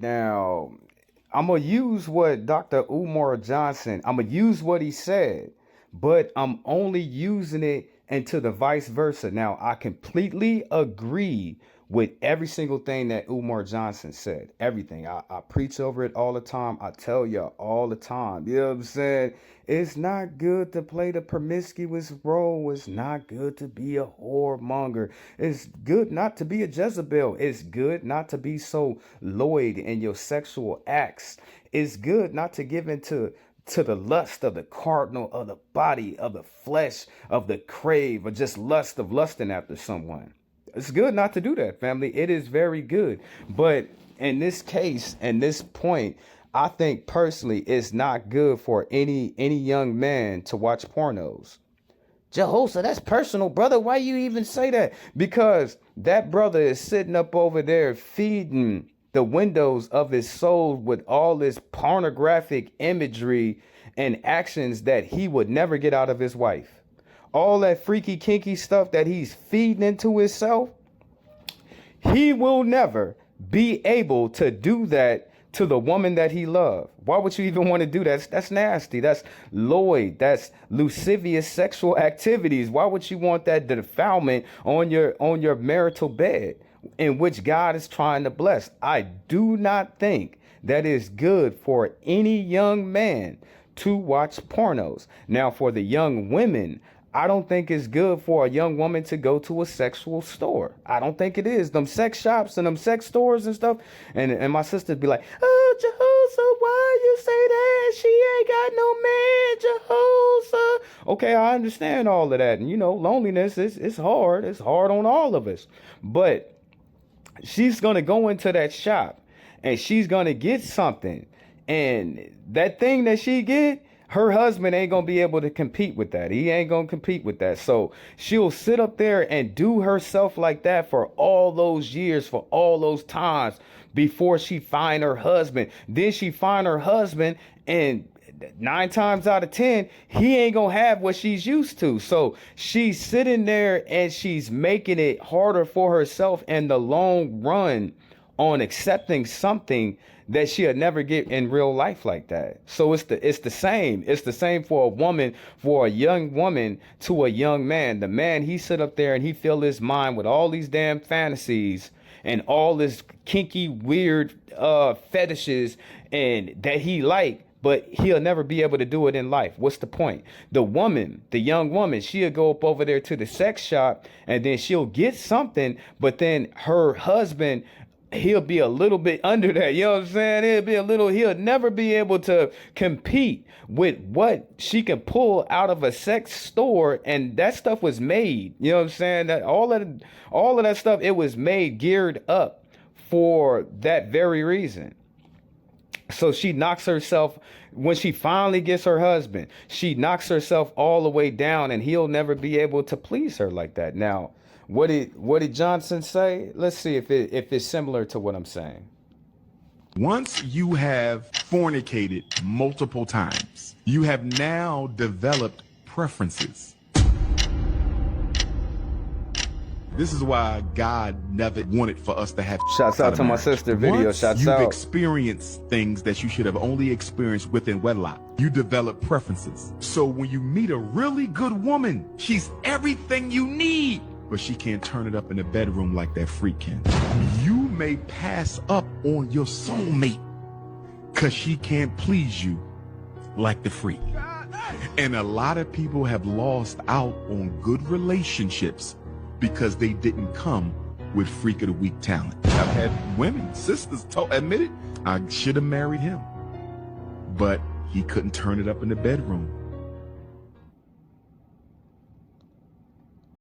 now, I'm going to use what Dr. Umar Johnson, I'm going to use what he said, but I'm only using it into the vice versa. Now, I completely agree with every single thing that Umar Johnson said. Everything. I preach over it all the time. I tell y'all all the time. You know what I'm saying? It's not good to play the promiscuous role. It's not good to be a whoremonger. It's good not to be a Jezebel. It's good not to be so loyal in your sexual acts. It's good not to give into the lust of the cardinal of the body, of the flesh, of the crave, or just lust of lusting after someone. It's good not to do that, family. It is very good. But in this case, and this point, I think personally it's not good for any young man to watch pornos. Jehosa, that's personal, brother. Why you even say that? Because that brother is sitting up over there feeding the windows of his soul with all this pornographic imagery and actions that he would never get out of his wife. All that freaky, kinky stuff that he's feeding into himself, he will never be able to do that to the woman that he loved. Why would you even want to do that? That's nasty. That's lewd. That's lascivious sexual activities. Why would you want that defilement on your marital bed in which God is trying to bless? I do not think that is good for any young man to watch pornos. Now, for the young women, I don't think it's good for a young woman to go to a sexual store. I don't think it is. Them sex shops and them sex stores and stuff. And my sisters be like, oh, Jehosa, why you say that? She ain't got no man, Jehosa. Okay, I understand all of that. And, loneliness is hard. It's hard on all of us. But she's going to go into that shop and she's going to get something. And that thing that she get, her husband ain't going to be able to compete with that. He ain't going to compete with that. So she'll sit up there and do herself like that for all those years, for all those times before she find her husband. Then she find her husband, and 9 times out of 10, he ain't going to have what she's used to. So she's sitting there and she's making it harder for herself in the long run on accepting something that she'll never get in real life like that. So it's the same. It's the same for a woman, for a young woman to a young man. The man, he sit up there and he fill his mind with all these damn fantasies and all this kinky, weird fetishes and that he like, but he'll never be able to do it in life. What's the point? The woman, the young woman, she'll go up over there to the sex shop and then she'll get something, but then her husband, he'll be a little bit under that. You know what I'm saying? He'll never be able to compete with what she can pull out of a sex store. And that stuff was made, you know what I'm saying? That all of that stuff, it was made geared up for that very reason. So she knocks herself, when she finally gets her husband, she knocks herself all the way down and he'll never be able to please her like that. Now, what did Johnson say? Let's see if it's similar to what I'm saying. Once you have fornicated multiple times, you have now developed preferences. This is why God never wanted for us to have. Shouts out to my sister video. Once Shouts you've out. experienced things that you should have only experienced within wedlock, you develop preferences. So when you meet a really good woman, she's everything you need, but she can't turn it up in the bedroom like that freak can. You may pass up on your soulmate because she can't please you like the freak. And a lot of people have lost out on good relationships because they didn't come with freak of the week talent. I've had women, sisters admit it, I should have married him, but he couldn't turn it up in the bedroom.